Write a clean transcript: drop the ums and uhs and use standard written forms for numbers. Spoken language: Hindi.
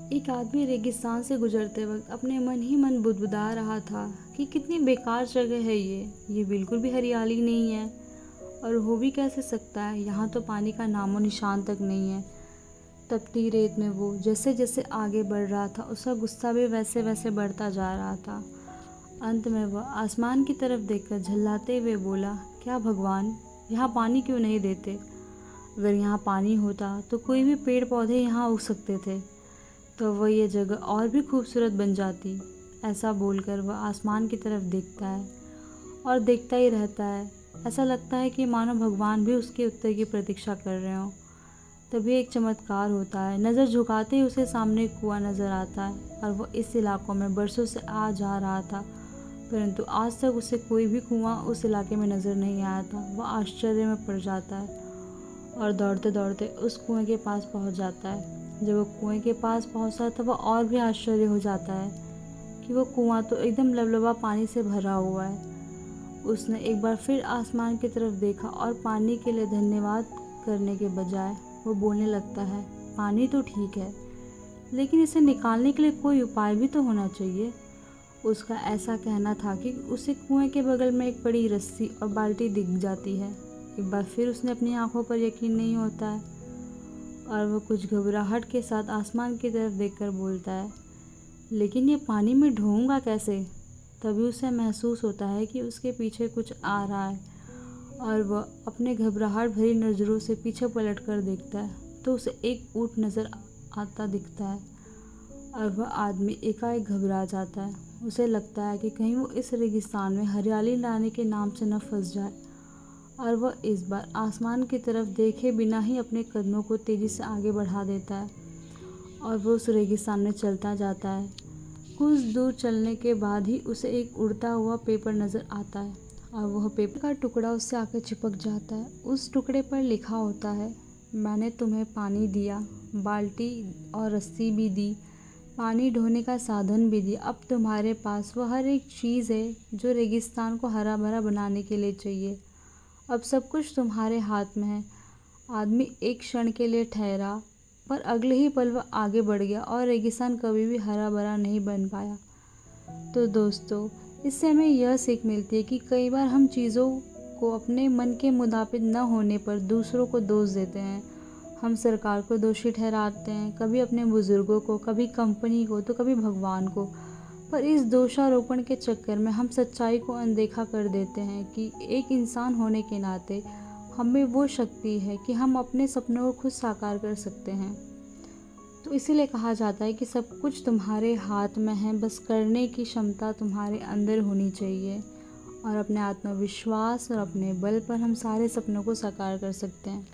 एक आदमी रेगिस्तान से गुजरते वक्त अपने मन ही मन बुदबुदा रहा था कि कितनी बेकार जगह है ये बिल्कुल भी हरियाली नहीं है। और हो भी कैसे सकता है, यहाँ तो पानी का नामो निशान तक नहीं है। तपती रेत में वो जैसे जैसे आगे बढ़ रहा था, उसका गुस्सा भी वैसे वैसे बढ़ता जा रहा था। अंत में वह आसमान की तरफ देखकर झल्लाते हुए बोला, क्या भगवान, यहाँ पानी क्यों नहीं देते? अगर यहाँ पानी होता तो कोई भी पेड़ पौधे यहाँ उग सकते थे, तो वह ये जगह और भी खूबसूरत बन जाती। ऐसा बोलकर वह आसमान की तरफ देखता है और देखता ही रहता है। ऐसा लगता है कि मानो भगवान भी उसके उत्तर की प्रतीक्षा कर रहे हों। तभी एक चमत्कार होता है। नज़र झुकाते ही उसे सामने एक कुआं नज़र आता है और वह इस इलाकों में बरसों से आ जा रहा था, परंतु आज तक उसे कोई भी कुआं उस इलाके में नज़र नहीं आया था। वह आश्चर्य में पड़ जाता है और दौड़ते दौड़ते उस कुएं के पास पहुंच जाता है। जब वो कुएं के पास पहुंचता है तो वह और भी आश्चर्य हो जाता है कि वो कुआं तो एकदम लबलबा पानी से भरा हुआ है। उसने एक बार फिर आसमान की तरफ देखा और पानी के लिए धन्यवाद करने के बजाय वो बोलने लगता है, पानी तो ठीक है, लेकिन इसे निकालने के लिए कोई उपाय भी तो होना चाहिए। उसका ऐसा कहना था कि उसे कुएं के बगल में एक बड़ी रस्सी और बाल्टी दिख जाती है। एक बार फिर उसने अपनी आंखों पर यकीन नहीं होता है और वह कुछ घबराहट के साथ आसमान की तरफ देखकर बोलता है, लेकिन ये पानी में ढोऊंगा कैसे? तभी उसे महसूस होता है कि उसके पीछे कुछ आ रहा है और वह अपने घबराहट भरी नज़रों से पीछे पलट कर देखता है तो उसे एक ऊँट नज़र आता दिखता है और वह आदमी एकाएक घबरा जाता है। उसे लगता है कि कहीं वो इस रेगिस्तान में हरियाली लाने के नाम से न फंस जाए और वह इस बार आसमान की तरफ देखे बिना ही अपने कदमों को तेज़ी से आगे बढ़ा देता है और वह उस रेगिस्तान में चलता जाता है। कुछ दूर चलने के बाद ही उसे एक उड़ता हुआ पेपर नज़र आता है और वह पेपर का टुकड़ा उससे आकर चिपक जाता है। उस टुकड़े पर लिखा होता है, मैंने तुम्हें पानी दिया, बाल्टी और रस्सी भी दी, पानी ढोने का साधन भी दिया। अब तुम्हारे पास वह हर एक चीज़ है जो रेगिस्तान को हरा भरा बनाने के लिए चाहिए। अब सब कुछ तुम्हारे हाथ में है। आदमी एक क्षण के लिए ठहरा, पर अगले ही पल वह आगे बढ़ गया और रेगिस्तान कभी भी हरा भरा नहीं बन पाया। तो दोस्तों, इससे हमें यह सीख मिलती है कि कई बार हम चीज़ों को अपने मन के मुताबिक न होने पर दूसरों को दोष देते हैं। हम सरकार को दोषी ठहराते हैं, कभी अपने बुज़ुर्गों को, कभी कंपनी को, तो कभी भगवान को। पर इस दोषारोपण के चक्कर में हम सच्चाई को अनदेखा कर देते हैं कि एक इंसान होने के नाते हमें वो शक्ति है कि हम अपने सपनों को खुद साकार कर सकते हैं। तो इसीलिए कहा जाता है कि सब कुछ तुम्हारे हाथ में है, बस करने की क्षमता तुम्हारे अंदर होनी चाहिए और अपने आत्मविश्वास और अपने बल पर हम सारे सपनों को साकार कर सकते हैं।